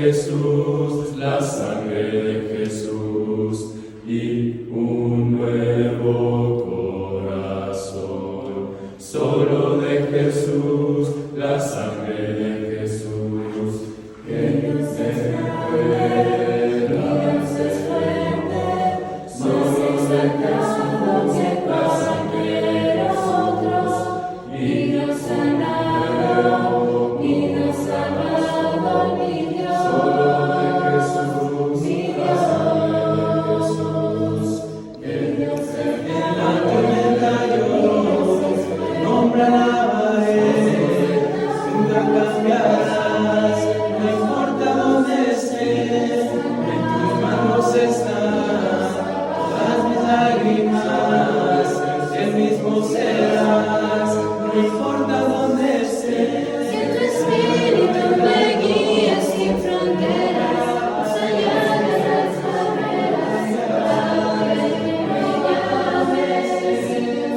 Jesús, la sangre de Jesús y un nuevo corazón. Solo de Jesús, la sangre de Jesús, que nos recuerda, nos esfuerza. Solo de Jesús, la sangre de nosotros, y nos sanado, y nos amado, mi Dios. Solo de Jesús, mi Dios, que Dios en la tormenta yo nombra nunca cambiarás, no importa dónde esté, en tus manos están todas mis lágrimas, el mismo serás, no importa dónde esté. Que tu espíritu me guíe sin fronteras, más allá de las barreras, ahora que me llames,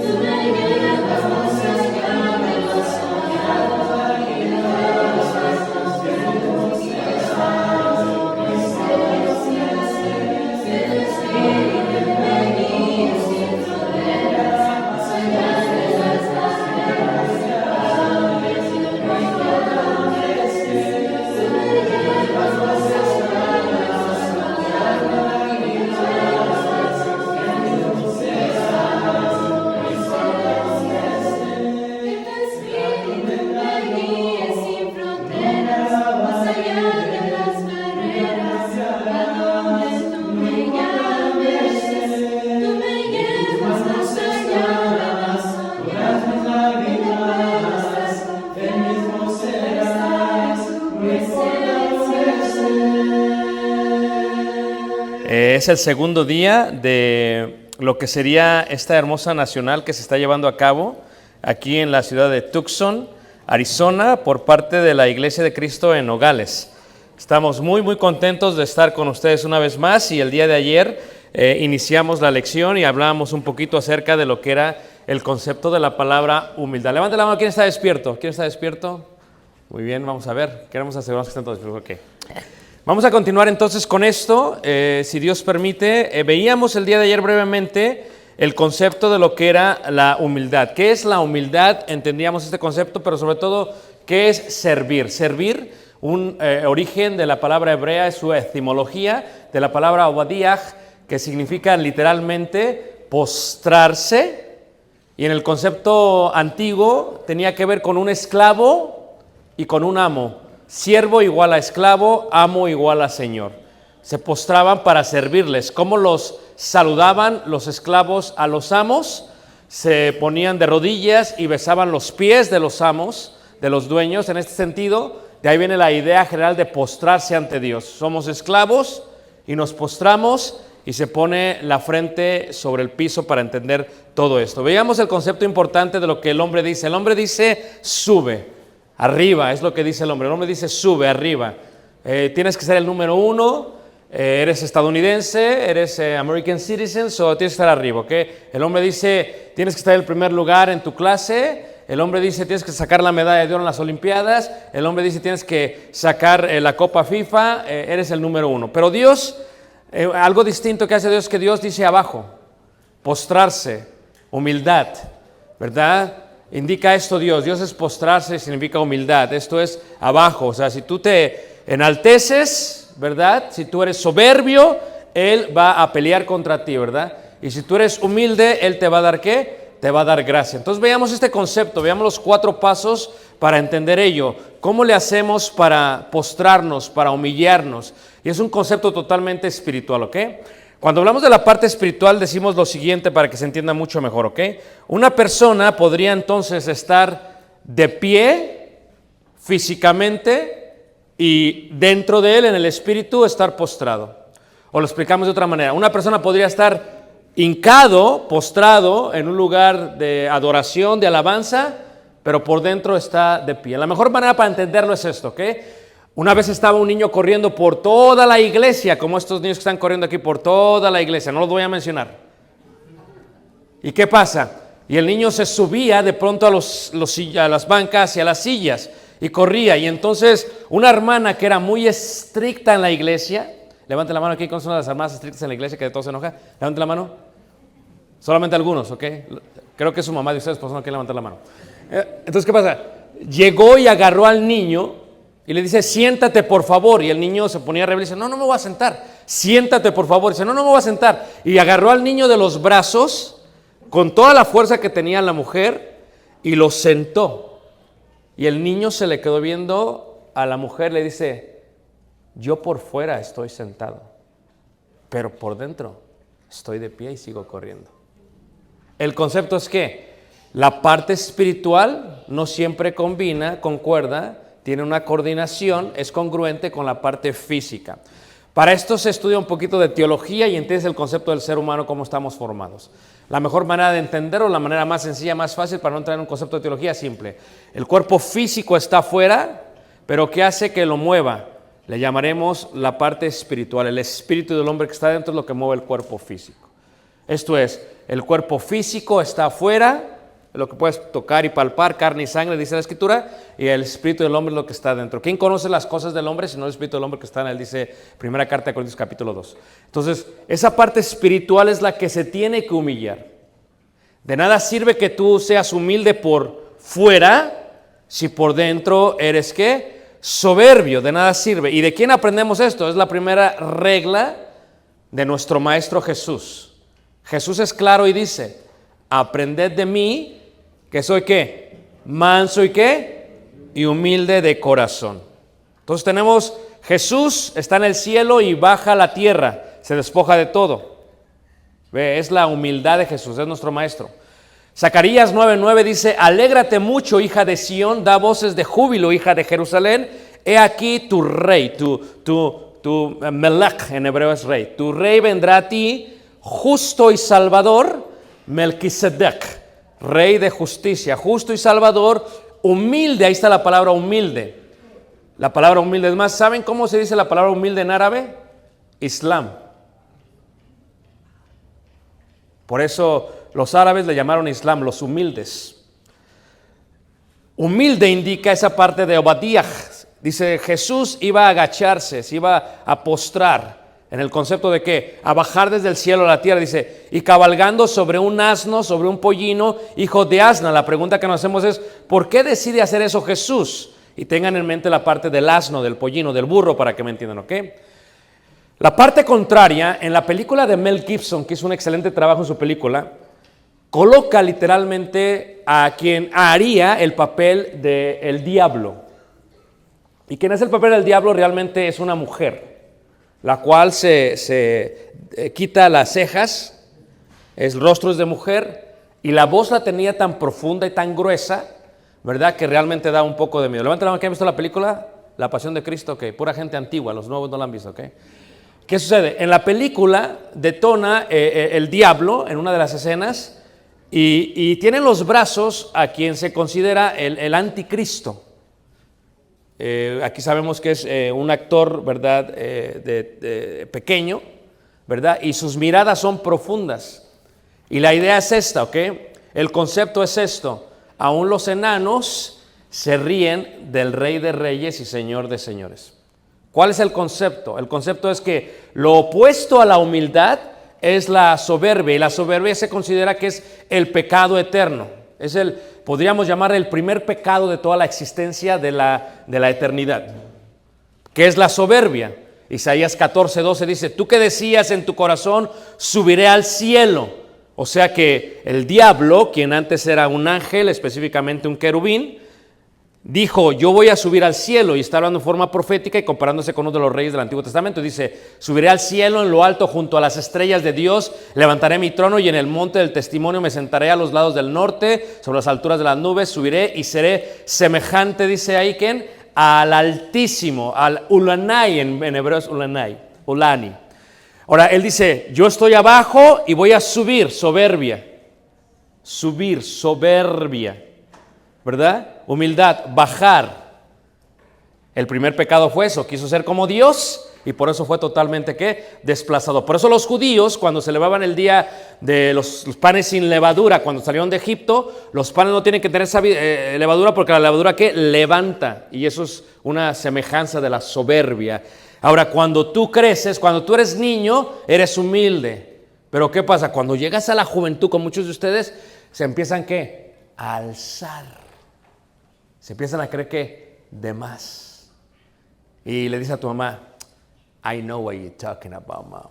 tú me llevas más allá de lo soñado, y de los pasos que hemos llevado, mis delicias. Que tu espíritu me guíe sin fronteras, más allá de las barreras, ahora que me llames, tú me llevas más allá de lo soñado, y de los pasos que hemos llevado, mis delicias. Que tu espíritu me guíe sin fronteras, más allá de las barreras, a donde tú me llames, tú me llevas más allá de las soñadas, y de las El mismo serás, no Es el segundo día de lo que sería esta hermosa nacional que se está llevando a cabo aquí en la ciudad de Tucson, Arizona, por parte de la Iglesia de Cristo en Nogales. Estamos muy contentos de estar con ustedes una vez más, y el día de ayer iniciamos la lección y hablábamos un poquito acerca de lo que era el concepto de la palabra humildad. Levante la mano, ¿quién está despierto? ¿Quién está despierto? Muy bien, vamos a ver. Queremos asegurarnos que están todos despiertos. Okay. Vamos a continuar entonces con esto, si Dios permite. Veíamos el día de ayer brevemente el concepto de lo que era la humildad. ¿Qué es la humildad? Entendíamos este concepto, pero sobre todo, ¿qué es servir? Servir, un origen de la palabra hebrea, es su etimología de la palabra obadiah, que significa literalmente postrarse, y en el concepto antiguo tenía que ver con un esclavo y con un amo. Siervo igual a esclavo, amo igual a señor. Se postraban para servirles. ¿Cómo los saludaban los esclavos a los amos? Se ponían de rodillas y besaban los pies de los amos, de los dueños. En este sentido, de ahí viene la idea general de postrarse ante Dios. Somos esclavos y nos postramos, y se pone la frente sobre el piso para entender todo esto. Veíamos el concepto importante de lo que el hombre dice. El hombre dice sube, arriba, es lo que dice el hombre. El hombre dice sube, arriba. Tienes que ser el número uno, eres estadounidense, eres American citizen, so tienes que estar arriba, ¿ok? El hombre dice tienes que estar en el primer lugar en tu clase. El hombre dice tienes que sacar la medalla de oro en las Olimpiadas. El hombre dice tienes que sacar la Copa FIFA, eres el número uno. Pero Dios, algo distinto que hace Dios, que Dios dice abajo, postrarse, humildad, ¿verdad? Indica esto Dios. Dios es postrarse, significa humildad. Esto es abajo. O sea, si tú te enalteces, ¿verdad? Si tú eres soberbio, Él va a pelear contra ti, ¿verdad? Y si tú eres humilde, Él te va a dar ¿qué? Te va a dar gracia. Entonces veamos este concepto, veamos los 4 pasos para entender ello. ¿Cómo le hacemos para postrarnos, para humillarnos? Y es un concepto totalmente espiritual, ¿ok? Cuando hablamos de la parte espiritual decimos lo siguiente para que se entienda mucho mejor, ¿ok? Una persona podría entonces estar de pie físicamente y dentro de él, en el espíritu, estar postrado. O lo explicamos de otra manera. Una persona podría estar hincado, postrado en un lugar de adoración, de alabanza, pero por dentro está de pie. La mejor manera para entenderlo es esto, ¿ok? Una vez estaba un niño corriendo por toda la iglesia, como estos niños que están corriendo aquí por toda la iglesia, no los voy a mencionar. ¿Y qué pasa? Y el niño se subía de pronto a las bancas y a las sillas, y corría. Y entonces una hermana que era muy estricta en la iglesia, levante la mano aquí, ¿con son las hermanas estrictas en la iglesia que de todo se enoja? Levante la mano. Solamente algunos, ¿ok? Creo que es su mamá de ustedes, pues no quiere levantar la mano. Entonces, ¿qué pasa? Llegó y agarró al niño y le dice, siéntate por favor. Y el niño se ponía rebelde y dice, no, no me voy a sentar. Siéntate por favor. Y dice, no, no me voy a sentar. Y agarró al niño de los brazos con toda la fuerza que tenía la mujer y lo sentó. Y el niño se le quedó viendo a la mujer, le dice, yo por fuera estoy sentado, pero por dentro estoy de pie y sigo corriendo. El concepto es que la parte espiritual no siempre concuerda, tiene una coordinación, es congruente con la parte física. Para esto se estudia un poquito de teología y entiendes el concepto del ser humano, cómo estamos formados. La mejor manera de entenderlo, la manera más sencilla, más fácil, para no entrar en un concepto de teología, simple. El cuerpo físico está afuera, pero ¿qué hace que lo mueva? Le llamaremos la parte espiritual. El espíritu del hombre que está dentro es lo que mueve el cuerpo físico. Esto es, el cuerpo físico está afuera, lo que puedes tocar y palpar, carne y sangre, dice la Escritura, y el espíritu del hombre es lo que está dentro. ¿Quién conoce las cosas del hombre sino el espíritu del hombre que está en él? Dice primera carta de Corintios capítulo 2. Entonces, esa parte espiritual es la que se tiene que humillar. De nada sirve que tú seas humilde por fuera si por dentro eres ¿qué? Soberbio. De nada sirve. ¿Y de quién aprendemos esto? Es la primera regla de nuestro Maestro Jesús. Jesús es claro y dice, aprended de mí, que soy ¿qué? Manso y ¿qué? Y humilde de corazón. Entonces tenemos, Jesús está en el cielo y baja a la tierra, se despoja de todo. Ve, es la humildad de Jesús, es nuestro Maestro. Zacarías 9:9 dice, alégrate mucho, hija de Sión, da voces de júbilo, hija de Jerusalén, he aquí tu rey, tu Melech en hebreo es rey, tu rey vendrá a ti, justo y salvador, Melquisedec, rey de justicia, justo y salvador, humilde, ahí está la palabra humilde. La palabra humilde, es más, ¿saben cómo se dice la palabra humilde en árabe? Islam. Por eso los árabes le llamaron Islam, los humildes. Humilde indica esa parte de Obadiah. Dice, Jesús iba a agacharse, se iba a postrar. En el concepto de ¿qué? A bajar desde el cielo a la tierra, dice, y cabalgando sobre un asno, sobre un pollino, hijo de asna. La pregunta que nos hacemos es, ¿por qué decide hacer eso Jesús? Y tengan en mente la parte del asno, del pollino, del burro, para que me entiendan, ¿ok? La parte contraria, en la película de Mel Gibson, que hizo un excelente trabajo en su película, coloca literalmente a quien haría el papel del diablo. Y quien hace el papel del diablo realmente es una mujer, la cual se quita las cejas, el rostro es de mujer, y la voz la tenía tan profunda y tan gruesa, ¿verdad? Que realmente da un poco de miedo. Levanten la mano, ¿quién ha visto la película? La Pasión de Cristo, ok, pura gente antigua, los nuevos no la han visto, ok. ¿Qué sucede? En la película detona el diablo en una de las escenas y tiene en los brazos a quien se considera el anticristo. Aquí sabemos que es un actor, ¿verdad? Pequeño, ¿verdad? Y sus miradas son profundas. Y la idea es esta, ¿ok? El concepto es esto. Aún los enanos se ríen del Rey de Reyes y Señor de Señores. ¿Cuál es el concepto? El concepto es que lo opuesto a la humildad es la soberbia, y la soberbia se considera que es el pecado eterno. Es podríamos llamar el primer pecado de toda la existencia de la eternidad, que es la soberbia. Isaías 14:12 dice, tú que decías en tu corazón, subiré al cielo. O sea que el diablo, quien antes era un ángel, específicamente un querubín, dijo, yo voy a subir al cielo, y está hablando en forma profética y comparándose con uno de los reyes del Antiguo Testamento. Dice, subiré al cielo en lo alto junto a las estrellas de Dios, levantaré mi trono y en el monte del testimonio me sentaré a los lados del norte, sobre las alturas de las nubes, subiré y seré semejante, dice ahí, ¿quién? Al Altísimo, al Ulanai, en hebreo es Ulanai, Ulani. Ahora, él dice, yo estoy abajo y voy a subir, soberbia, ¿verdad? Humildad, bajar. El primer pecado fue eso, quiso ser como Dios y por eso fue totalmente ¿qué? Desplazado. Por eso los judíos, cuando celebraban el día de los panes sin levadura, cuando salieron de Egipto, los panes no tienen que tener esa levadura, porque la levadura ¿qué? Levanta, y eso es una semejanza de la soberbia. Ahora, cuando tú creces, cuando tú eres niño, eres humilde. Pero ¿qué pasa? Cuando llegas a la juventud, con muchos de ustedes, se empiezan ¿qué? A alzar. Se empiezan a creer que de más. Y le dice a tu mamá, I know what you're talking about, mom.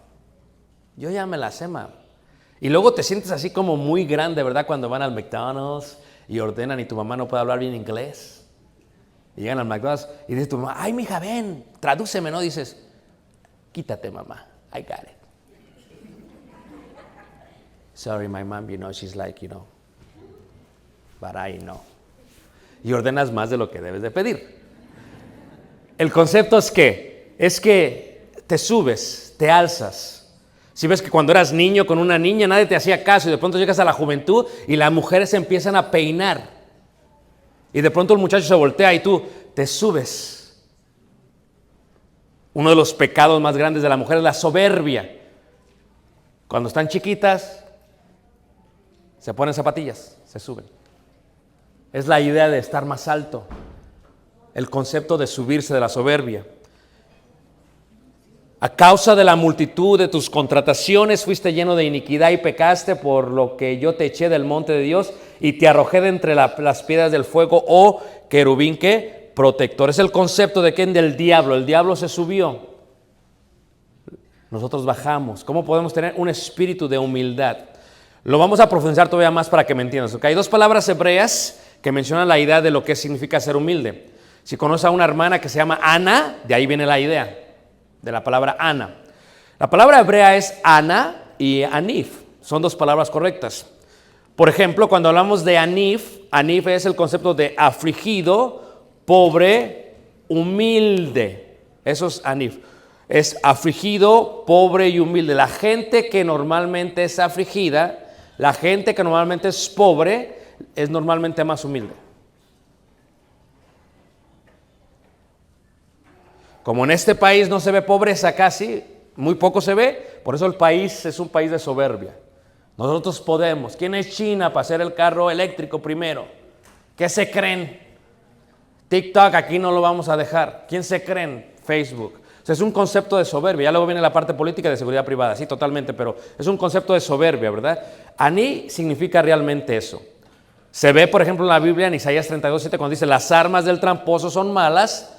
Yo ya me la sé, mom. Y luego te sientes así como muy grande, ¿verdad? Cuando van al McDonald's y ordenan y tu mamá no puede hablar bien inglés. Y llegan al McDonald's y dice tu mamá, ay, mija, ven, tradúceme, ¿no? Dices, quítate, mamá, I got it. Sorry, my mom, you know, she's like, you know, but I know. Y ordenas más de lo que debes de pedir. El concepto es que te subes, te alzas. Si ves que cuando eras niño con una niña nadie te hacía caso y de pronto llegas a la juventud y las mujeres se empiezan a peinar y de pronto el muchacho se voltea y tú te subes. Uno de los pecados más grandes de la mujer es la soberbia. Cuando están chiquitas se ponen zapatillas, se suben. Es la idea de estar más alto, el concepto de subirse, de la soberbia. A causa de la multitud de tus contrataciones fuiste lleno de iniquidad y pecaste, por lo que yo te eché del monte de Dios y te arrojé de entre las piedras del fuego, oh querubín que protector. Es el concepto de quién, del diablo. El diablo se subió, nosotros bajamos. ¿Cómo podemos tener un espíritu de humildad? Lo vamos a profundizar todavía más para que me entiendas, ¿okay? Hay dos palabras hebreas que mencionan la idea de lo que significa ser humilde. Si conoces a una hermana que se llama Ana, de ahí viene la idea de la palabra Ana. La palabra hebrea es Ana y Anif. Son dos palabras correctas. Por ejemplo, cuando hablamos de Anif, Anif es el concepto de afligido, pobre, humilde. Eso es Anif. Es afligido, pobre y humilde. La gente que normalmente es afligida, la gente que normalmente es pobre, es normalmente más humilde. Como en este país no se ve pobreza casi, muy poco se ve, por eso el país es un país de soberbia. Nosotros podemos. ¿Quién es China para hacer el carro eléctrico primero? ¿Qué se creen? TikTok aquí no lo vamos a dejar. ¿Quién se creen? Facebook. O sea, es un concepto de soberbia. Ya luego viene la parte política de seguridad privada, sí, totalmente, pero es un concepto de soberbia, ¿verdad? Aní significa realmente eso. Se ve, por ejemplo, en la Biblia, en Isaías 32:7, cuando dice, las armas del tramposo son malas,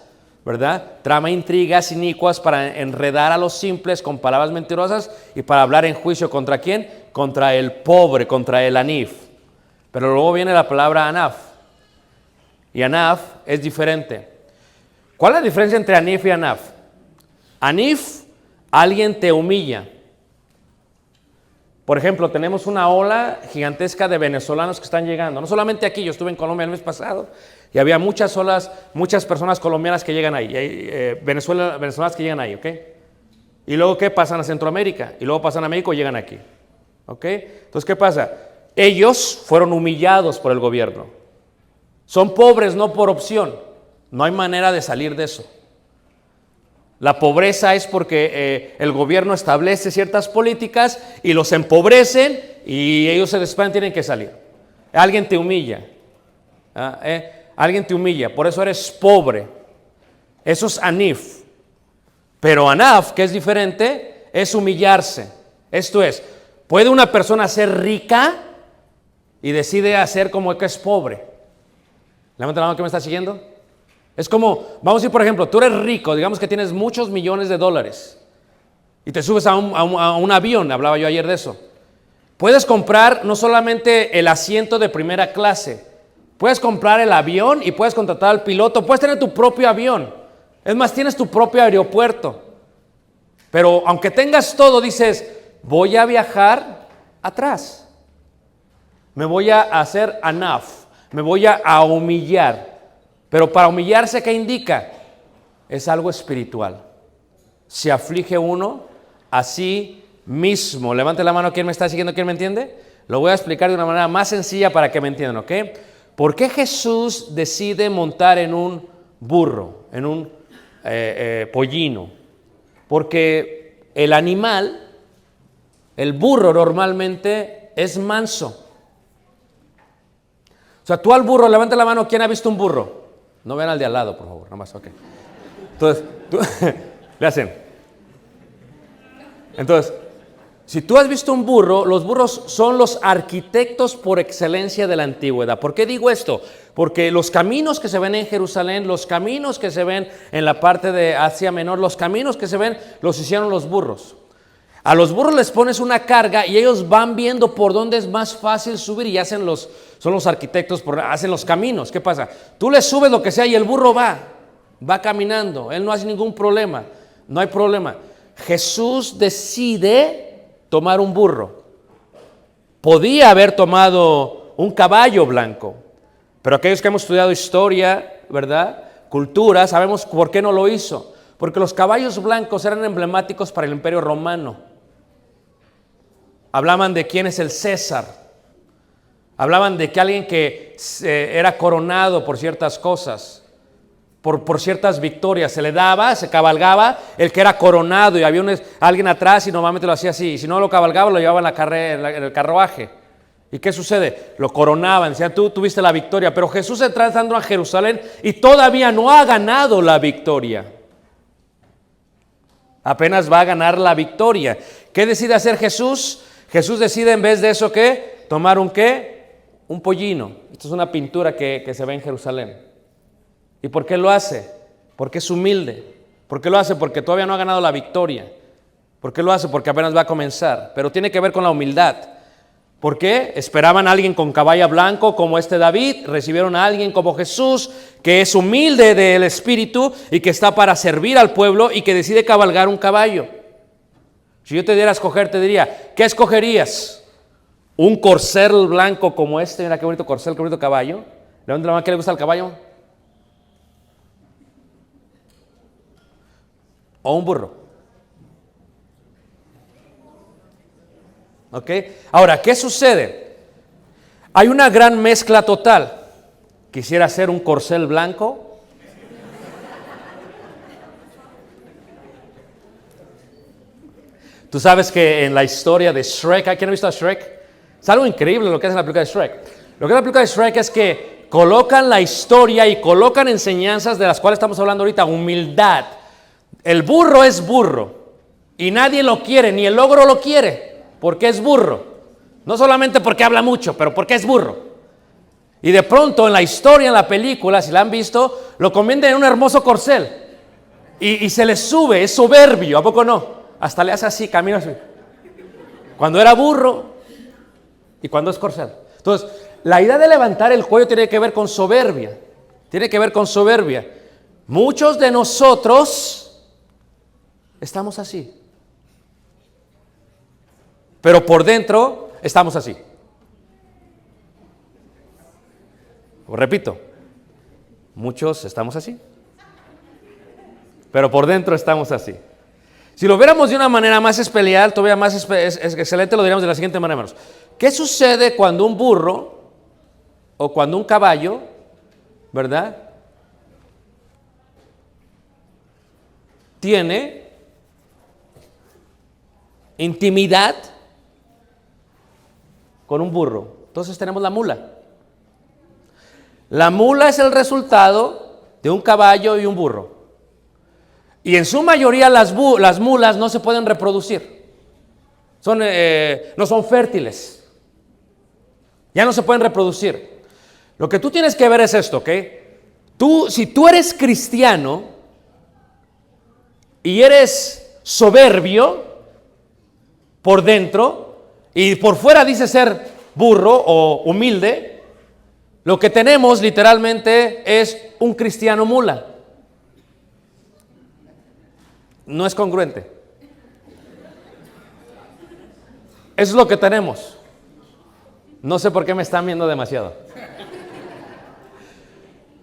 ¿verdad? Trama intrigas inicuas para enredar a los simples con palabras mentirosas y para hablar en juicio ¿contra quién? Contra el pobre, contra el Anif. Pero luego viene la palabra Anaf. Y Anaf es diferente. ¿Cuál es la diferencia entre Anif y Anaf? Anif, alguien te humilla. Por ejemplo, tenemos una ola gigantesca de venezolanos que están llegando. No solamente aquí, yo estuve en Colombia el mes pasado y había muchas olas, muchas personas colombianas que llegan ahí, venezolanas que llegan ahí, ¿ok? Y luego, ¿qué? Pasan a Centroamérica y luego pasan a México y llegan aquí, ¿ok? Entonces, ¿qué pasa? Ellos fueron humillados por el gobierno. Son pobres no por opción. No hay manera de salir de eso. La pobreza es porque el gobierno establece ciertas políticas y los empobrecen y ellos se desesperan, tienen que salir. Alguien te humilla. Alguien te humilla, por eso eres pobre. Eso es Anif. Pero Anaf, que es diferente, es humillarse. Esto es, ¿puede una persona ser rica y decide hacer como que es pobre? Levanta la mano que me está siguiendo. Es como, vamos a decir, por ejemplo, tú eres rico, digamos que tienes muchos millones de dólares y te subes a un avión, hablaba yo ayer de eso. Puedes comprar no solamente el asiento de primera clase, puedes comprar el avión y puedes contratar al piloto, puedes tener tu propio avión. Es más, tienes tu propio aeropuerto. Pero aunque tengas todo, dices, voy a viajar atrás. Me voy a hacer Anaf, me voy a humillar. Pero para humillarse, ¿qué indica? Es algo espiritual. Se aflige uno a sí mismo. Levante la mano, ¿quién me está siguiendo? ¿Quién me entiende? Lo voy a explicar de una manera más sencilla para que me entiendan, ¿ok? ¿Por qué Jesús decide montar en un burro, en un pollino? Porque el animal, el burro normalmente es manso. O sea, tú al burro, levanta la mano, ¿quién ha visto un burro? No vean al de al lado, por favor, nada más, ok. Entonces, le hacen. Entonces, si tú has visto un burro, los burros son los arquitectos por excelencia de la antigüedad. ¿Por qué digo esto? Porque los caminos que se ven en Jerusalén, los caminos que se ven en la parte de Asia Menor, los caminos que se ven, los hicieron los burros. A los burros les pones una carga y ellos van viendo por dónde es más fácil subir y son los arquitectos, hacen los caminos. ¿Qué pasa? Tú le subes lo que sea y el burro va caminando. Él no hace ningún problema, no hay problema. Jesús decide tomar un burro. Podía haber tomado un caballo blanco, pero aquellos que hemos estudiado historia, ¿verdad?, cultura, sabemos por qué no lo hizo. Porque los caballos blancos eran emblemáticos para el Imperio Romano. Hablaban de quién es el César. Hablaban de que alguien que era coronado por ciertas cosas, por ciertas victorias. Se le daba, se cabalgaba el que era coronado y había alguien atrás y normalmente lo hacía así. Y si no lo cabalgaba, lo llevaba en el carruaje. ¿Y qué sucede? Lo coronaban, decían, tú tuviste la victoria. Pero Jesús está entrando a Jerusalén y todavía no ha ganado la victoria. Apenas va a ganar la victoria. ¿Qué decide hacer Jesús? Jesús decide en vez de eso, ¿qué? Tomar un ¿qué? Un pollino. Esto es una pintura que se ve en Jerusalén. ¿Y por qué lo hace? Porque es humilde. ¿Por qué lo hace? Porque todavía no ha ganado la victoria. ¿Por qué lo hace? Porque apenas va a comenzar. Pero tiene que ver con la humildad. ¿Por qué? Esperaban a alguien con caballo blanco como este David, recibieron a alguien como Jesús, que es humilde del espíritu y que está para servir al pueblo y que decide cabalgar un caballo. Si yo te diera a escoger, te diría, ¿qué escogerías? ¿Un corcel blanco como este? Mira qué bonito corcel, qué bonito caballo. Levanta la mano, ¿qué le gusta al caballo? ¿O un burro? ¿Ok? Ahora, ¿qué sucede? Hay una gran mezcla total. Quisiera hacer un corcel blanco. Tú sabes que en la historia de Shrek, ¿quién ha visto a Shrek? Es algo increíble lo que hace la película de Shrek. Lo que hace la película de Shrek es que colocan la historia y colocan enseñanzas de las cuales estamos hablando ahorita, humildad. El burro es burro y nadie lo quiere, ni el ogro lo quiere. Porque es burro, no solamente porque habla mucho, pero porque es burro. Y de pronto en la historia, en la película, si la han visto, lo convierten en un hermoso corcel y se le sube, es soberbio, ¿a poco no? Hasta le hace así, camina así. Cuando era burro y cuando es corcel. Entonces, la idea de levantar el cuello tiene que ver con soberbia, tiene que ver con soberbia. Muchos de nosotros estamos así. Pero por dentro estamos así. Repito, muchos estamos así. Pero por dentro estamos así. Si lo viéramos de una manera más especial, todavía más excelente, lo diríamos de la siguiente manera, hermanos. ¿Qué sucede cuando un burro o cuando un caballo, verdad, tiene intimidad con un burro? Entonces tenemos la mula. La mula es el resultado de un caballo y un burro. Y en su mayoría las mulas no se pueden reproducir. No son fértiles. Ya no se pueden reproducir. Lo que tú tienes que ver es esto, ¿ok? Si tú eres cristiano y eres soberbio por dentro, y por fuera dice ser burro o humilde, lo que tenemos literalmente es un cristiano mula. No es congruente. Eso es lo que tenemos. No sé por qué me están viendo demasiado.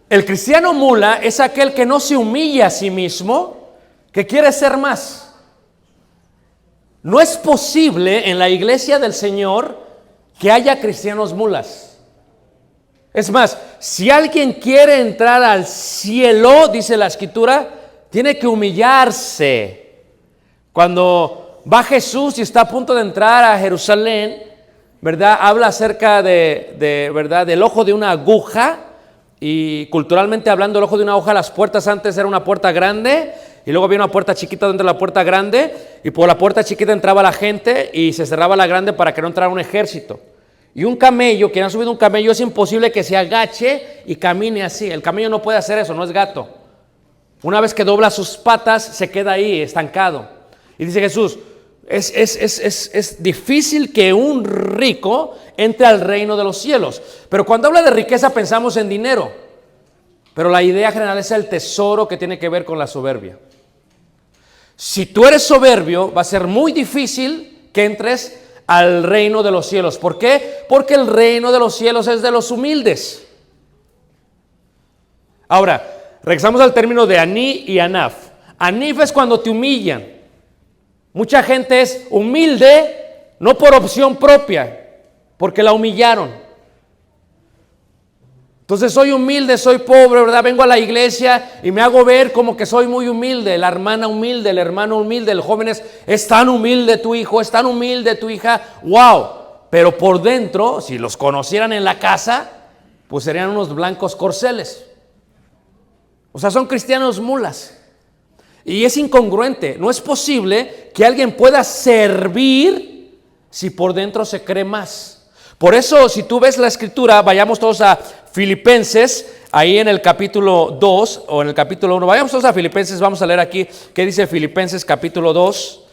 El cristiano mula es aquel que no se humilla a sí mismo, que quiere ser más. No es posible en la iglesia del Señor que haya cristianos mulas. Es más, si alguien quiere entrar al cielo, dice la Escritura, tiene que humillarse. Cuando va Jesús y está a punto de entrar a Jerusalén, ¿verdad? Habla acerca ¿verdad? Del ojo de una aguja. Y culturalmente hablando, el ojo de una aguja, las puertas antes era una puerta grande y luego había una puerta chiquita dentro de la puerta grande, y por la puerta chiquita entraba la gente y se cerraba la grande para que no entrara un ejército. Y un camello, quien ha subido un camello, es imposible que se agache y camine así. El camello no puede hacer eso, no es gato. Una vez que dobla sus patas, se queda ahí estancado. Y dice Jesús, es difícil que un rico entre al reino de los cielos. Pero cuando habla de riqueza pensamos en dinero. Pero la idea general es el tesoro que tiene que ver con la soberbia. Si tú eres soberbio, va a ser muy difícil que entres al reino de los cielos. ¿Por qué? Porque el reino de los cielos es de los humildes. Ahora, regresamos al término de Aní y Anaf. Anif es cuando te humillan. Mucha gente es humilde no por opción propia, porque la humillaron. Entonces soy humilde, soy pobre, ¿verdad? Vengo a la iglesia y me hago ver como que soy muy humilde. La hermana humilde, el hermano humilde, el joven es tan humilde tu hijo, es tan humilde tu hija. ¡Wow! Pero por dentro, si los conocieran en la casa, pues serían unos blancos corceles. O sea, son cristianos mulas. Y es incongruente. No es posible que alguien pueda servir si por dentro se cree más. Por eso, si tú ves la escritura, vayamos todos a Filipenses, ahí en el capítulo 2 o en el capítulo 1. Vayamos todos a Filipenses, vamos a leer aquí qué dice Filipenses capítulo 2.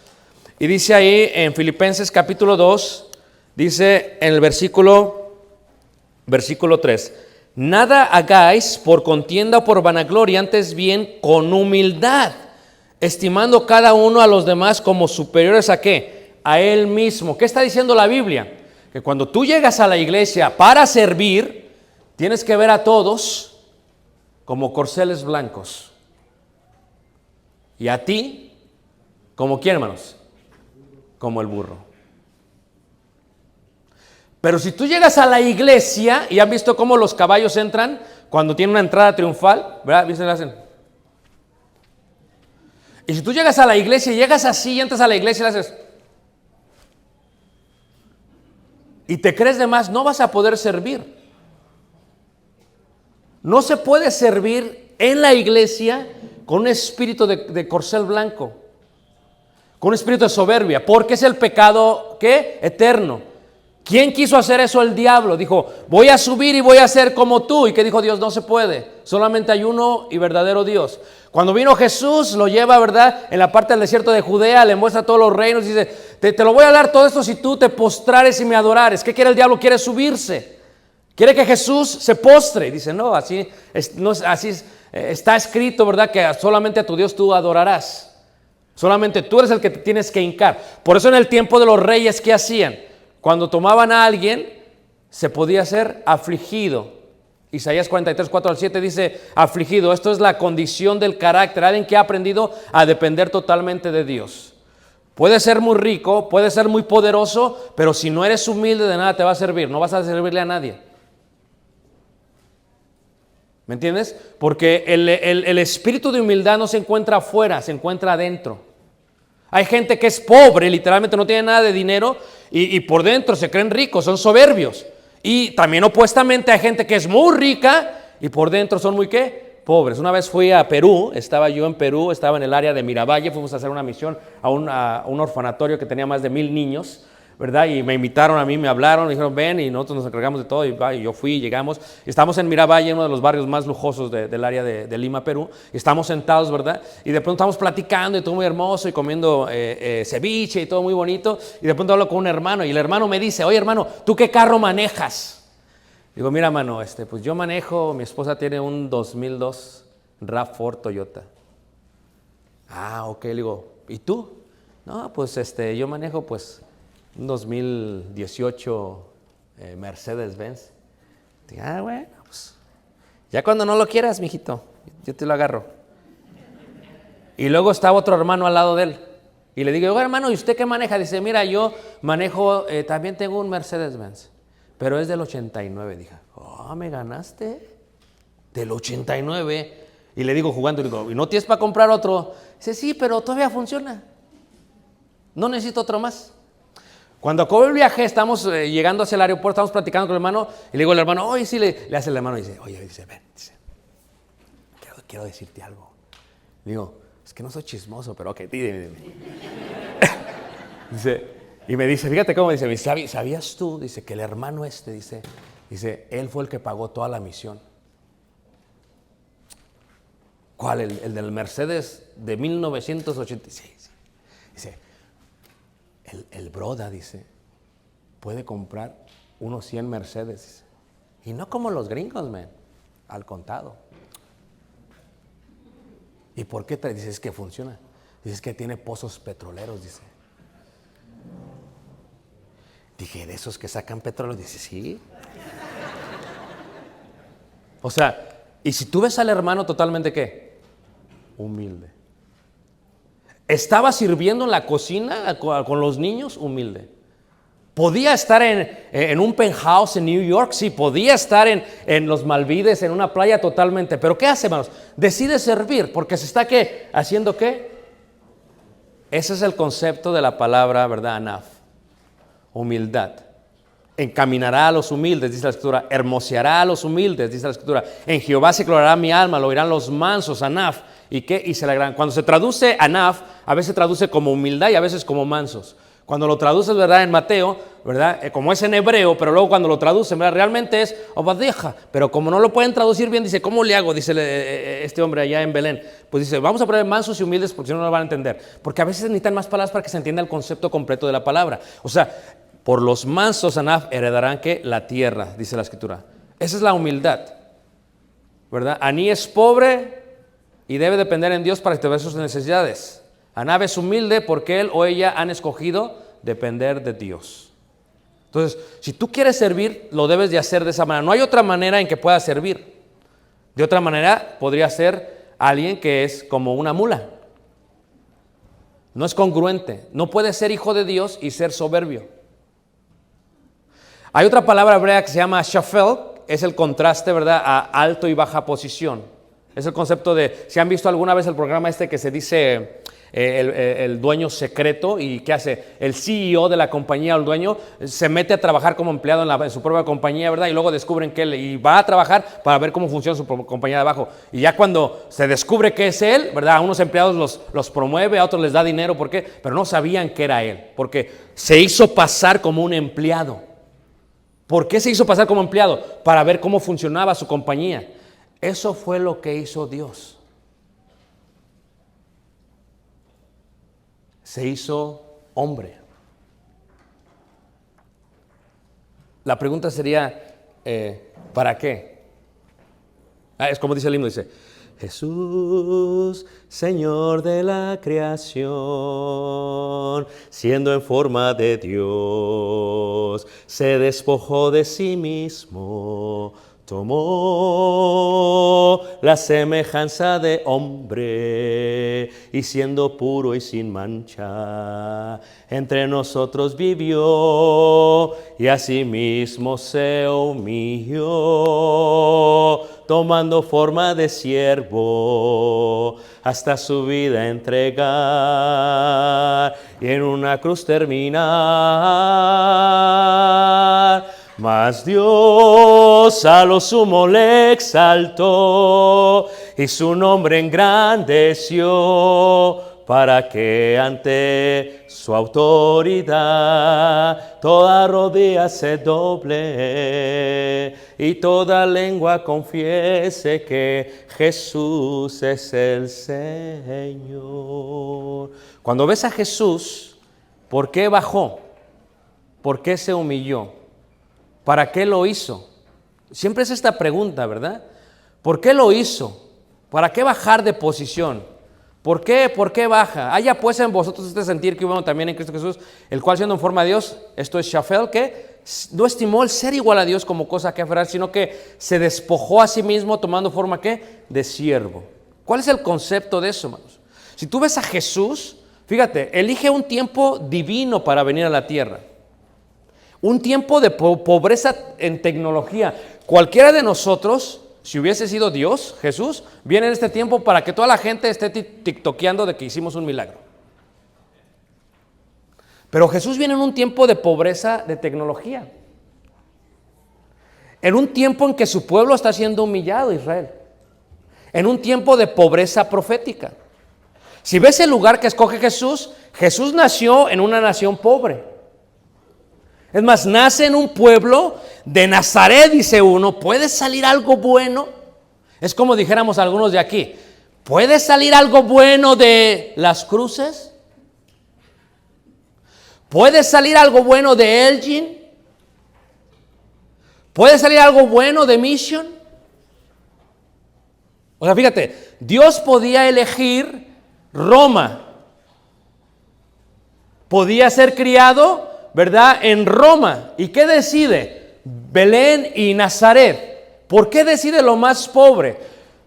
Y dice ahí en Filipenses capítulo 2, dice en el versículo 3. Nada hagáis por contienda o por vanagloria, antes bien con humildad, estimando cada uno a los demás como superiores ¿a qué? A él mismo. ¿Qué está diciendo la Biblia? Que cuando tú llegas a la iglesia para servir, tienes que ver a todos como corceles blancos. Y a ti, ¿como quién, hermanos? Como el burro. Pero si tú llegas a la iglesia, y han visto cómo los caballos entran cuando tienen una entrada triunfal, ¿verdad? ¿Viste? Hacen. Y si tú llegas a la iglesia y llegas así y entras a la iglesia y le haces y te crees de más, no vas a poder servir. No se puede servir en la iglesia con un espíritu de corcel blanco, con un espíritu de soberbia, porque es el pecado ¿qué? Eterno. ¿Quién quiso hacer eso? El diablo. Dijo, voy a subir y voy a ser como tú. ¿Y qué dijo Dios? No se puede. Solamente hay uno y verdadero Dios. Cuando vino Jesús, lo lleva, ¿verdad? En la parte del desierto de Judea, le muestra todos los reinos y dice, te lo voy a dar todo esto si tú te postrares y me adorares. ¿Qué quiere el diablo? Quiere subirse. Quiere que Jesús se postre. Y dice, no, así está escrito, ¿verdad? Que solamente a tu Dios tú adorarás. Solamente tú eres el que te tienes que hincar. Por eso en el tiempo de los reyes, ¿qué hacían? Cuando tomaban a alguien, se podía ser afligido. Isaías 43, 4 al 7 dice, afligido. Esto es la condición del carácter. Alguien que ha aprendido a depender totalmente de Dios. Puede ser muy rico, puede ser muy poderoso, pero si no eres humilde, de nada te va a servir. No vas a servirle a nadie. ¿Me entiendes? Porque el espíritu de humildad no se encuentra afuera, se encuentra adentro. Hay gente que es pobre, literalmente no tiene nada de dinero y por dentro se creen ricos, son soberbios. Y también opuestamente hay gente que es muy rica y por dentro son muy ¿qué? Pobres. Una vez fui a Perú, estaba yo en Perú, estaba en el área de Miravalle, fuimos a hacer una misión a un orfanatorio que tenía más de 1,000 niños, ¿verdad? Y me invitaron a mí, me hablaron, me dijeron ven y nosotros nos encargamos de todo y yo fui, llegamos, estamos en Miravalle, uno de los barrios más lujosos del área de Lima, Perú, y estamos sentados, ¿verdad? Y de pronto estamos platicando y todo muy hermoso y comiendo ceviche y todo muy bonito y de pronto hablo con un hermano y el hermano me dice, oye hermano, ¿tú qué carro manejas? Digo, mira hermano, pues yo manejo, mi esposa tiene un 2002 RAV4 Toyota. Ah, ok, le digo, ¿y tú? No, pues yo manejo pues un 2018 Mercedes-Benz. Ah, bueno, pues ya cuando no lo quieras, mijito, yo te lo agarro. Y luego estaba otro hermano al lado de él. Y le digo, oiga, hermano, ¿y usted qué maneja? Dice, mira, yo manejo, también tengo un Mercedes-Benz, pero es del 89. Dije, oh, ¿me ganaste? Del 89. Y le digo jugando, le digo, ¿y no tienes para comprar otro? Dice, sí, pero todavía funciona. No necesito otro más. Cuando acabó el viaje, estamos llegando hacia el aeropuerto, estamos platicando con el hermano, y le digo al hermano, oye, sí, le hace el hermano, y dice, oye, dice, ven, dice, quiero decirte algo. Le digo, es que no soy chismoso, pero ok, dime. Dice, y me dice, fíjate cómo dice, ¿sabías tú? Dice, que el hermano dice, él fue el que pagó toda la misión. ¿Cuál? El del Mercedes de 1986. Dice, el broda, dice, puede comprar unos 100 Mercedes. Dice, y no como los gringos, man, al contado. ¿Y por qué? Dice, es que funciona. Dice, es que tiene pozos petroleros, dice. Dije, ¿de esos que sacan petróleo? Dice, sí. O sea, y si tú ves al hermano totalmente, ¿qué? Humilde. Estaba sirviendo en la cocina con los niños, humilde. Podía estar en un penthouse en New York, sí, podía estar en los Malvides, en una playa totalmente. Pero ¿qué hace, hermanos? Decide servir, porque se está, ¿qué? ¿Haciendo qué? Ese es el concepto de la palabra, ¿verdad? Anaf. Humildad. Encaminará a los humildes, dice la Escritura. Hermoseará a los humildes, dice la Escritura. En Jehová se gloriará mi alma, lo oirán los mansos, Anaf. ¿Y qué? Y se alegrarán. Cuando se traduce Anaf, a veces se traduce como humildad y a veces como mansos. Cuando lo traduces, ¿verdad? En Mateo, ¿verdad? Como es en hebreo, pero luego cuando lo traducen, ¿verdad? Realmente es Obadiah. Pero como no lo pueden traducir bien, dice, ¿cómo le hago? Dice este hombre allá en Belén. Pues dice, vamos a poner mansos y humildes porque si no, no lo van a entender. Porque a veces necesitan más palabras para que se entienda el concepto completo de la palabra. O sea, por los mansos, Anaf, heredarán, ¿qué? La tierra, dice la Escritura. Esa es la humildad, ¿verdad? Aní es pobre y debe depender en Dios para satisfacer sus necesidades. Anab es humilde porque él o ella han escogido depender de Dios. Entonces, si tú quieres servir, lo debes de hacer de esa manera. No hay otra manera en que puedas servir. De otra manera, podría ser alguien que es como una mula. No es congruente. No puede ser hijo de Dios y ser soberbio. Hay otra palabra hebrea que se llama shafel, es el contraste, ¿verdad?, a alto y baja posición. Es el concepto de, si han visto alguna vez el programa que se dice el dueño secreto, y ¿qué hace? El CEO de la compañía o el dueño se mete a trabajar como empleado en su propia compañía, ¿verdad? Y luego descubren que él y va a trabajar para ver cómo funciona su compañía de abajo. Y ya cuando se descubre que es él, ¿verdad? A unos empleados los promueve, a otros les da dinero, ¿por qué? Pero no sabían que era él, porque se hizo pasar como un empleado. ¿Por qué se hizo pasar como empleado? Para ver cómo funcionaba su compañía. Eso fue lo que hizo Dios. Se hizo hombre. La pregunta sería, ¿para qué? Es como dice el himno, dice, Jesús, Señor de la creación, siendo en forma de Dios, se despojó de sí mismo, tomó la semejanza de hombre y siendo puro y sin mancha, entre nosotros vivió y asimismo se humilló, tomando forma de siervo, hasta su vida entregar y en una cruz terminar. Mas Dios a lo sumo le exaltó y su nombre engrandeció, para que ante su autoridad toda rodilla se doble y toda lengua confiese que Jesús es el Señor. Cuando ves a Jesús, ¿por qué bajó? ¿Por qué se humilló? ¿Para qué lo hizo? Siempre es esta pregunta, ¿verdad? ¿Por qué lo hizo? ¿Para qué bajar de posición? ¿Por qué baja? Haya pues en vosotros este sentir que hubo también en Cristo Jesús, el cual siendo en forma de Dios, esto es shafel, que no estimó el ser igual a Dios como cosa que aferrar, sino que se despojó a sí mismo tomando forma, ¿qué? De siervo. ¿Cuál es el concepto de eso, hermanos? Si tú ves a Jesús, fíjate, elige un tiempo divino para venir a la tierra. Un tiempo de pobreza en tecnología. Cualquiera de nosotros, si hubiese sido Dios, Jesús, viene en este tiempo para que toda la gente esté tiktokeando de que hicimos un milagro. Pero Jesús viene en un tiempo de pobreza de tecnología. En un tiempo en que su pueblo está siendo humillado, Israel. En un tiempo de pobreza profética. Si ves el lugar que escoge Jesús, Jesús nació en una nación pobre. Es más, nace en un pueblo de Nazaret, dice uno. ¿Puede salir algo bueno? Es como dijéramos algunos de aquí. ¿Puede salir algo bueno de Las Cruces? ¿Puede salir algo bueno de Elgin? ¿Puede salir algo bueno de Mission? O sea, fíjate, Dios podía elegir Roma. Podía ser criado, ¿verdad?, en Roma. ¿Y qué decide? Belén y Nazaret. ¿Por qué decide lo más pobre?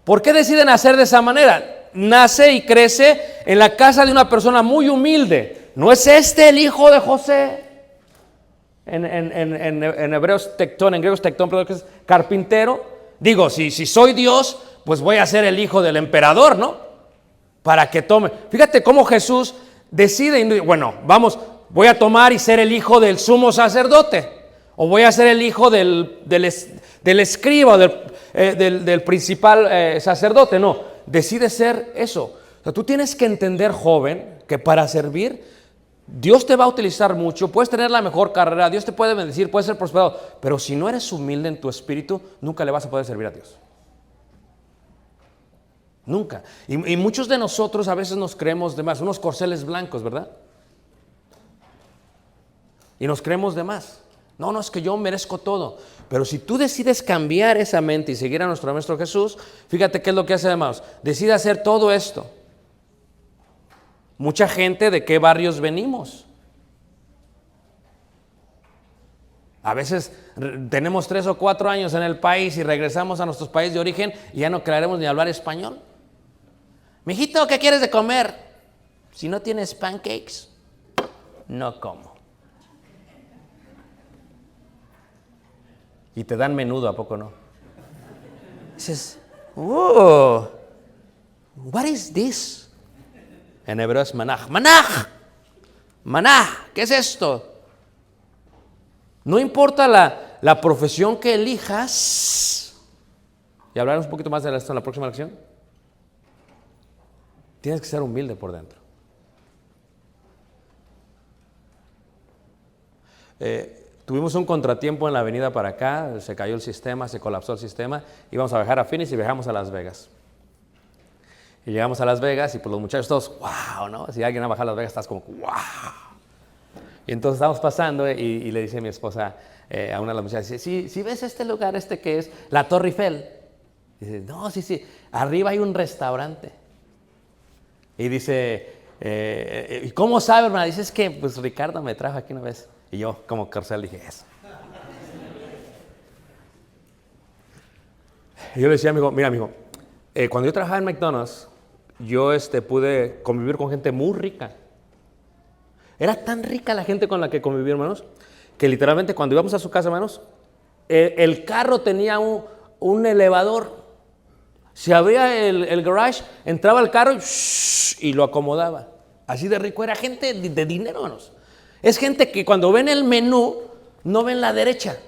¿Por qué decide nacer de esa manera? Nace y crece en la casa de una persona muy humilde. ¿No es este el hijo de José? En hebreos tectón, en griegos tectón, pero que es carpintero. Digo, si soy Dios, pues voy a ser el hijo del emperador, ¿no? Para que tome. Fíjate cómo Jesús decide, bueno, vamos, voy a tomar y ser el hijo del sumo sacerdote. O voy a ser el hijo del escriba, del principal sacerdote. No, decide ser eso. O sea, tú tienes que entender, joven, que para servir, Dios te va a utilizar mucho, puedes tener la mejor carrera, Dios te puede bendecir, puedes ser prosperado, pero si no eres humilde en tu espíritu, nunca le vas a poder servir a Dios. Nunca. Y muchos de nosotros a veces nos creemos de más, unos corceles blancos, ¿verdad? Y nos creemos de más. No, es que yo merezco todo. Pero si tú decides cambiar esa mente y seguir a nuestro Maestro Jesús, fíjate qué es lo que hace, hermanos. Decide hacer todo esto. Mucha gente, ¿de qué barrios venimos? A veces tenemos 3 o 4 años en el país y regresamos a nuestros países de origen y ya no queremos ni hablar español. Mijito, ¿qué quieres de comer? Si no tienes pancakes, no como. Y te dan menudo, ¿a poco no? Dices, oh, what is this? En hebreo es manaj. ¡Manaj! ¡Manaj! ¿Qué es esto? No importa la profesión que elijas. Y hablaremos un poquito más de esto en la próxima lección. Tienes que ser humilde por dentro. Tuvimos un contratiempo en la avenida para acá. Se cayó el sistema, se colapsó el sistema. Íbamos a viajar a Phoenix y viajamos a Las Vegas. Y llegamos a Las Vegas y pues los muchachos todos, wow, ¿no? Si alguien va a bajar a Las Vegas, estás como, wow. Y entonces estamos pasando y le dice a mi esposa a una de las muchachas, dice, si ves este lugar, que es la Torre Eiffel. Dice, no, sí, arriba hay un restaurante. Y dice, ¿y cómo sabe, hermana? Dice, es que pues Ricardo me trajo aquí una vez. Y yo, como corcel, dije, eso. Y yo le decía, amigo, mira, amigo, cuando yo trabajaba en McDonald's, yo pude convivir con gente muy rica. Era tan rica la gente con la que conviví, hermanos, que literalmente cuando íbamos a su casa, hermanos, el carro tenía un elevador. Se abría el garage, entraba el carro y lo acomodaba. Así de rico. Era gente de dinero, hermanos. Es gente que cuando ven el menú, no ven la derecha.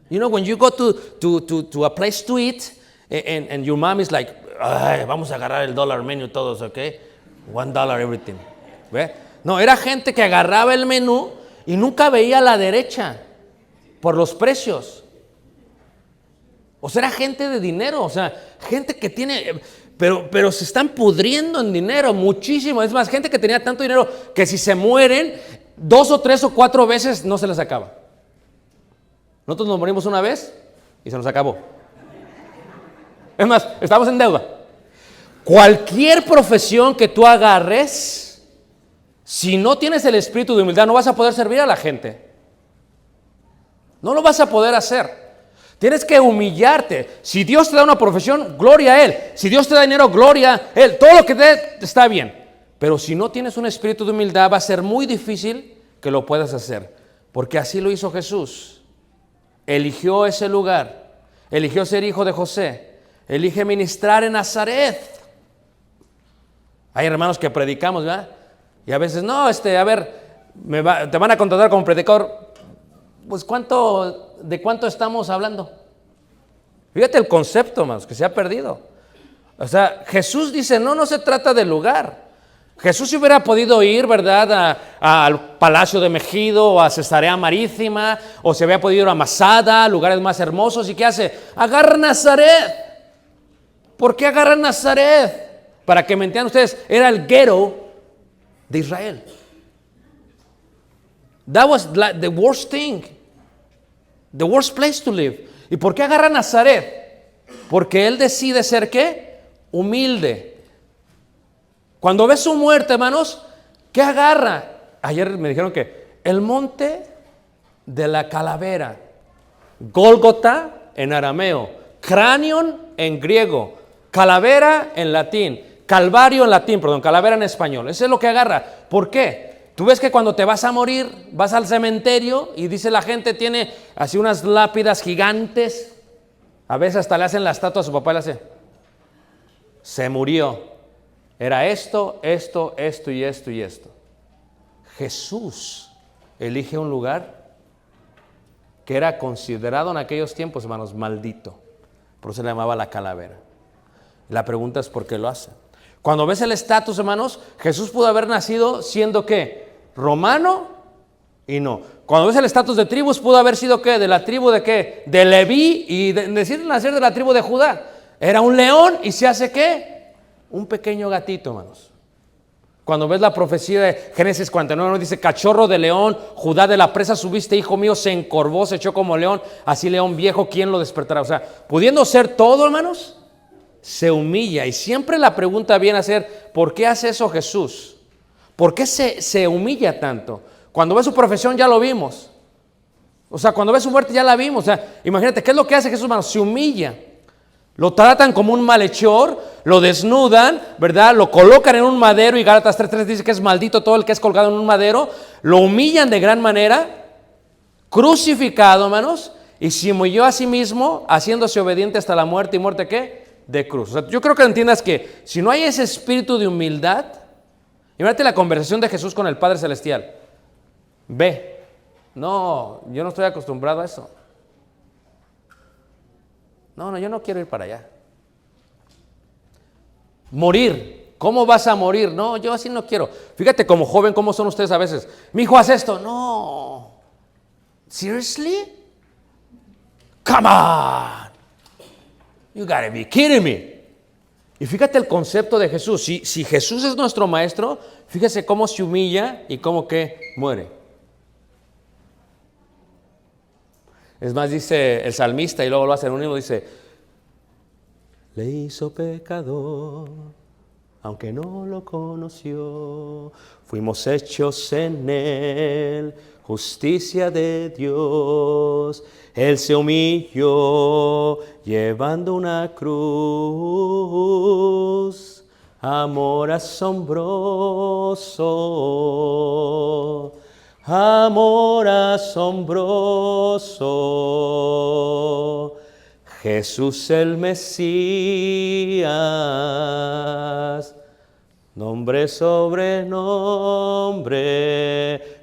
You know, when you go to a place to eat, and your mom is like, ay, vamos a agarrar el dollar menu todos, ¿ok? $1 everything. ¿Ve? No, era gente que agarraba el menú y nunca veía a la derecha por los precios. O sea, era gente de dinero, o sea, gente que tiene, pero se están pudriendo en dinero muchísimo. Es más, gente que tenía tanto dinero que si se mueren 2 o 3 o 4 veces no se les acaba. Nosotros nos morimos una vez y se nos acabó. Es más, estamos en deuda. Cualquier profesión que tú agarres, si no tienes el espíritu de humildad, no vas a poder servir a la gente. No lo vas a poder hacer. Tienes que humillarte. Si Dios te da una profesión, gloria a Él. Si Dios te da dinero, gloria a Él. Todo lo que te dé está bien. Pero si no tienes un espíritu de humildad, va a ser muy difícil que lo puedas hacer. Porque así lo hizo Jesús. Eligió ese lugar. Eligió ser hijo de José. Elige ministrar en Nazaret. Hay hermanos que predicamos, ¿verdad? Y a veces, no, a ver, te van a contratar como predicador. Pues ¿de cuánto estamos hablando? Fíjate el concepto, hermanos, que se ha perdido. O sea, Jesús dice, no se trata del lugar. Jesús si hubiera podido ir, ¿verdad?, al Palacio de Megido o a Cesarea Marítima, o se había podido ir a Masada, lugares más hermosos. ¿Y qué hace? Agarra Nazaret. ¿Por qué agarra Nazaret? Para que me entiendan ustedes, era el ghetto de Israel. That was the worst thing, the worst place to live. ¿Y por qué agarra Nazaret? Porque él decide ser ¿qué? Humilde. Cuando ve su muerte, hermanos, ¿qué agarra? Ayer me dijeron que el monte de la calavera, Gólgota en arameo, Cranion en griego, calavera en latín, calvario en latín, calavera en español. Eso es lo que agarra. ¿Por qué? Tú ves que cuando te vas a morir, vas al cementerio y dice la gente, tiene así unas lápidas gigantes. A veces hasta le hacen la estatua a su papá, le hace. Se murió. Era esto y esto y esto. Jesús elige un lugar que era considerado en aquellos tiempos, hermanos, maldito. Por eso se le llamaba la calavera. La pregunta es ¿por qué lo hace? Cuando ves el estatus, hermanos, Jesús pudo haber nacido siendo ¿qué? Romano y no. Cuando ves el estatus de tribus, pudo haber sido ¿qué? De la tribu de ¿qué? De Leví y decir nacer de la tribu de Judá. Era un león y se hace ¿qué? Un pequeño gatito, hermanos. Cuando ves la profecía de Génesis 49, dice, cachorro de león, Judá de la presa subiste, hijo mío, se encorvó, se echó como león, así león viejo, ¿quién lo despertará? O sea, pudiendo ser todo, hermanos, se humilla. Y siempre la pregunta viene a ser, ¿por qué hace eso Jesús? ¿Por qué se humilla tanto? Cuando ves su profesión ya lo vimos. O sea, cuando ves su muerte ya la vimos. O sea, imagínate, ¿qué es lo que hace Jesús, hermanos? Se humilla. Lo tratan como un malhechor, lo desnudan, ¿verdad? Lo colocan en un madero y Gálatas 3:3 dice que es maldito todo el que es colgado en un madero. Lo humillan de gran manera, crucificado, hermanos, y se humilló a sí mismo, haciéndose obediente hasta la muerte. ¿Y muerte qué? De cruz. O sea, yo creo que entiendas que si no hay ese espíritu de humildad, imagínate la conversación de Jesús con el Padre Celestial. Ve, no, yo no estoy acostumbrado a eso. No, yo no quiero ir para allá. Morir, ¿cómo vas a morir? No, yo así no quiero. Fíjate como joven, ¿cómo son ustedes a veces? Mi hijo hace esto. No. Seriously? Come on. You gotta be kidding me. Y fíjate el concepto de Jesús. Si Jesús es nuestro maestro, fíjese cómo se humilla y cómo que muere. Es más, dice el salmista, y luego lo hace en un himno, dice, le hizo pecador, aunque no lo conoció, fuimos hechos en él, justicia de Dios. Él se humilló, llevando una cruz, amor asombroso. Amor asombroso, Jesús el Mesías, nombre sobre nombre,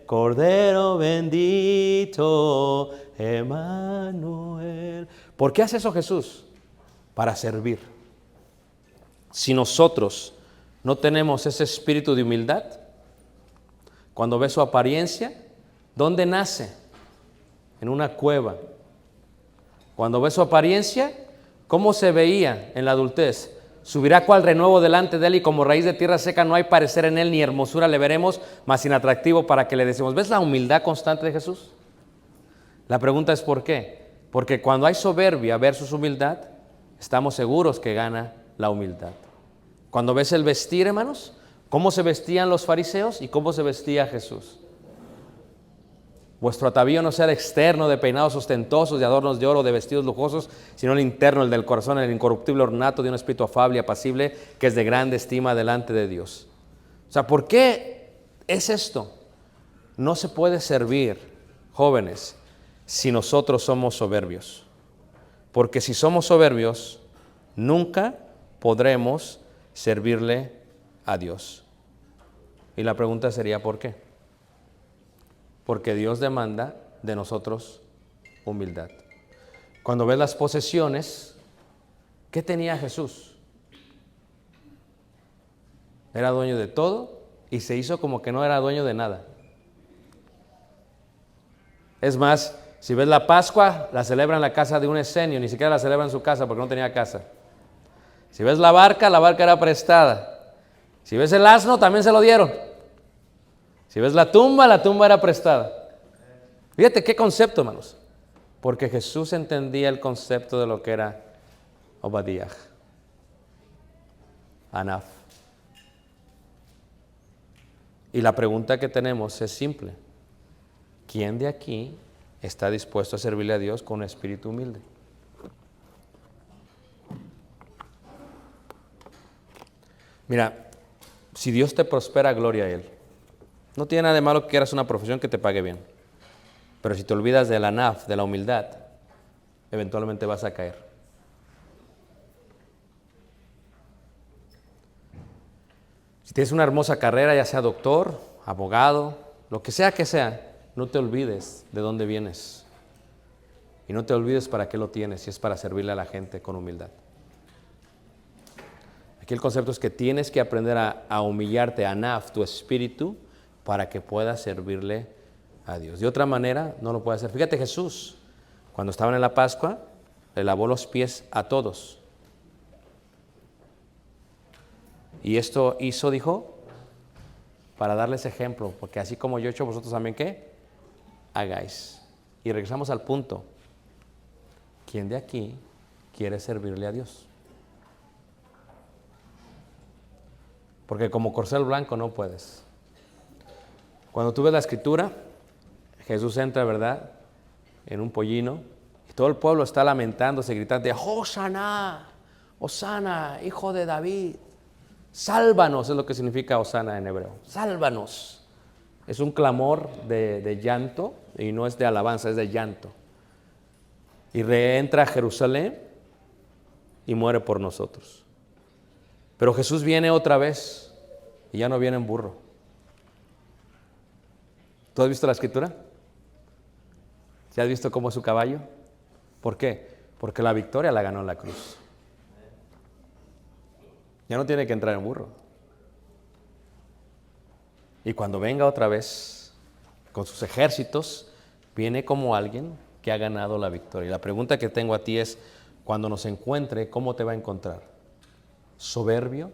Cordero bendito, Emmanuel. ¿Por qué hace eso Jesús? Para servir. Si nosotros no tenemos ese espíritu de humildad, cuando ves su apariencia, ¿dónde nace? En una cueva. Cuando ves su apariencia, ¿cómo se veía en la adultez? Subirá cual renuevo delante de él y como raíz de tierra seca no hay parecer en él ni hermosura le veremos, mas inatractivo para que le decimos. ¿Ves la humildad constante de Jesús? La pregunta es ¿por qué? Porque cuando hay soberbia versus humildad, estamos seguros que gana la humildad. Cuando ves el vestir, hermanos, ¿cómo se vestían los fariseos y cómo se vestía Jesús? Vuestro atavío no sea el externo de peinados ostentosos, de adornos de oro, de vestidos lujosos, sino el interno, el del corazón, el incorruptible ornato de un espíritu afable y apacible, que es de grande estima delante de Dios. O sea, ¿por qué es esto? No se puede servir, jóvenes, si nosotros somos soberbios. Porque si somos soberbios, nunca podremos servirle a Dios. Y la pregunta sería ¿por qué? Porque Dios demanda de nosotros humildad. Cuando ves las posesiones, ¿qué tenía Jesús? Era dueño de todo y se hizo como que no era dueño de nada. Es más, si ves la Pascua, la celebra en la casa de un escenio, ni siquiera la celebra en su casa porque no tenía casa. Si ves la barca era prestada. Si ves el asno, también se lo dieron. Si ves la tumba era prestada. Fíjate qué concepto, hermanos. Porque Jesús entendía el concepto de lo que era Obadiah, Anaf. Y la pregunta que tenemos es simple. ¿Quién de aquí está dispuesto a servirle a Dios con un espíritu humilde? Mira, si Dios te prospera, gloria a Él. No tiene nada de malo que quieras una profesión que te pague bien. Pero si te olvidas de la anaf, de la humildad, eventualmente vas a caer. Si tienes una hermosa carrera, ya sea doctor, abogado, lo que sea, no te olvides de dónde vienes. Y no te olvides para qué lo tienes, si es para servirle a la gente con humildad. Aquí el concepto es que tienes que aprender a humillarte, anaf, tu espíritu, para que puedas servirle a Dios. De otra manera, no lo puede hacer. Fíjate, Jesús, cuando estaban en la Pascua, le lavó los pies a todos. Y esto hizo, dijo, para darles ejemplo, porque así como yo he hecho, vosotros también, ¿qué? Hagáis. Y regresamos al punto. ¿Quién de aquí quiere servirle a Dios? Porque como corcel blanco no puedes. Cuando tú ves la escritura, Jesús entra, ¿verdad?, en un pollino, y todo el pueblo está lamentándose, gritando, Hosana, Hosana, hijo de David, sálvanos, es lo que significa Hosana en hebreo, sálvanos. Es un clamor de llanto, y no es de alabanza, es de llanto. Y reentra a Jerusalén y muere por nosotros. Pero Jesús viene otra vez, y ya no viene en burro. ¿Tú has visto la escritura? ¿Ya has visto cómo es su caballo? ¿Por qué? Porque la victoria la ganó en la cruz. Ya no tiene que entrar en burro. Y cuando venga otra vez con sus ejércitos, viene como alguien que ha ganado la victoria. Y la pregunta que tengo a ti es, cuando nos encuentre, ¿cómo te va a encontrar? ¿Soberbio?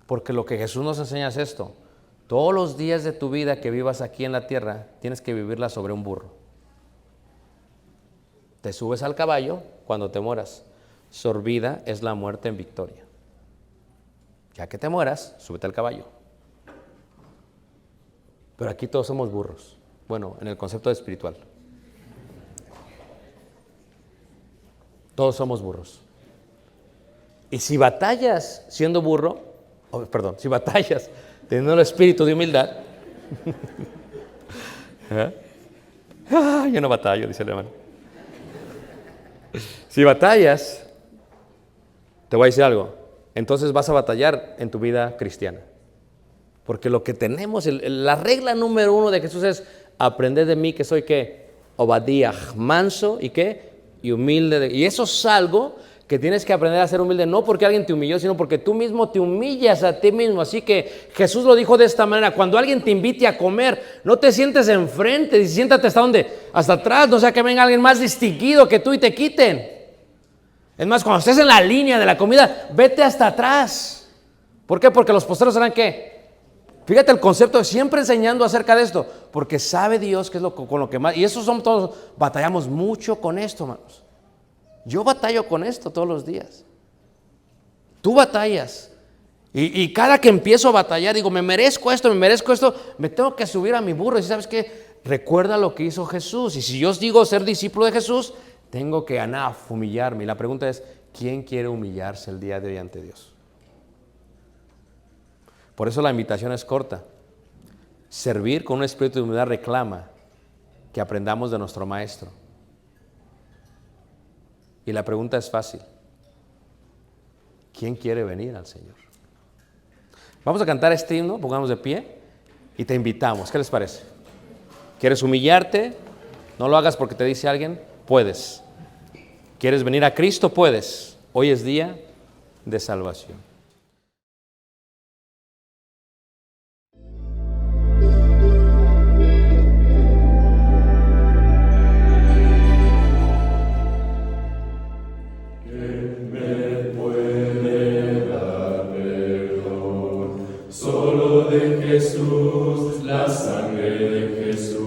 Porque lo que Jesús nos enseña es esto. Todos los días de tu vida que vivas aquí en la tierra, tienes que vivirla sobre un burro. Te subes al caballo cuando te mueras. Sorbida es la muerte en victoria. Ya que te mueras, súbete al caballo. Pero aquí todos somos burros. Bueno, en el concepto espiritual. Todos somos burros. Y si batallas siendo burro, si batallas teniendo el espíritu de humildad, yo no batallo, dice el hermano. Si batallas, te voy a decir algo, entonces vas a batallar en tu vida cristiana. Porque lo que tenemos, la regla número 1 de Jesús es, aprended de mí que soy, ¿qué? Obadiah, manso y ¿qué? Y humilde. Y eso es algo que tienes que aprender a ser humilde, no porque alguien te humilló, sino porque tú mismo te humillas a ti mismo. Así que Jesús lo dijo de esta manera: cuando alguien te invite a comer, no te sientes enfrente, siéntate hasta donde, hasta atrás, no sea que venga alguien más distinguido que tú y te quiten. Es más, cuando estés en la línea de la comida, vete hasta atrás. ¿Por qué? Porque los postreros serán ¿qué? Fíjate el concepto, siempre enseñando acerca de esto, porque sabe Dios que es con lo que más, y eso somos todos, batallamos mucho con esto, hermanos. Yo batallo con esto todos los días. Tú batallas. Y cada que empiezo a batallar, digo, me merezco esto, me tengo que subir a mi burro. Y ¿sabes qué? Recuerda lo que hizo Jesús. Y si yo os digo ser discípulo de Jesús, tengo que humillarme. Y la pregunta es, ¿quién quiere humillarse el día de hoy ante Dios? Por eso la invitación es corta. Servir con un espíritu de humildad reclama que aprendamos de nuestro Maestro. Y la pregunta es fácil. ¿Quién quiere venir al Señor? Vamos a cantar este himno, pongamos de pie Y te invitamos, ¿qué les parece? ¿Quieres humillarte? No lo hagas porque te dice alguien, puedes. ¿Quieres venir a Cristo? Puedes. Hoy es día de salvación. Solo de Jesús, la sangre de Jesús.